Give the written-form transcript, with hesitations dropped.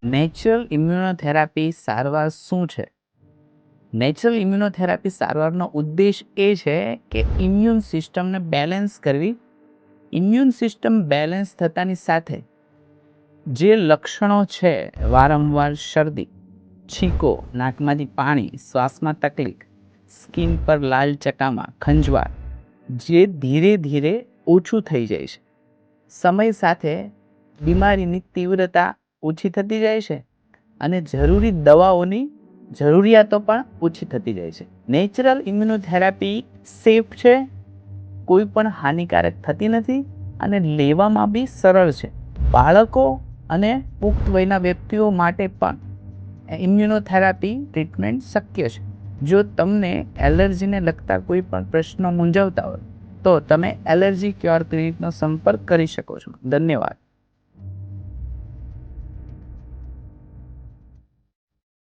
Natural immunotherapy સારવાર શું છે? નેચરલ ઇમ્યુનોથેરાપી સારવારનો ઉદ્દેશ એ છે કે ઇમ્યુન સિસ્ટમને બેલેન્સ કરવી. ઇમ્યુન સિસ્ટમ બેલેન્સ થતાની સાથે જે લક્ષણો છે, વારંવાર શરદી, છીંકો, નાકમાંથી પાણી, શ્વાસમાં તકલીફ, સ્કિન પર લાલ ચકામા, ખંજવાળ, જે ધીરે ધીરે ઓછું થઈ જાય છે. સમય સાથે બીમારીની તીવ્રતા ઓછી થતી જાય છે અને જરૂરી દવાઓની જરૂરિયાતો પણ ઓછી થતી જાય છે. નેચરલ ઇમ્યુનોથેરાપી સેફ છે, કોઈ પણ હાનિકારક થતી નથી અને લેવામાં બી સરળ છે. બાળકો અને પુખ્ત વયના વ્યક્તિઓ માટે પણ ઇમ્યુનોથેરાપી ટ્રીટમેન્ટ શક્ય છે. જો તમને એલર્જીને લગતા કોઈ પણ પ્રશ્નો મૂંઝવતા હોય તો તમે એલર્જી ક્યોર ક્લિનિકનો સંપર્ક કરી શકો છો. ધન્યવાદ.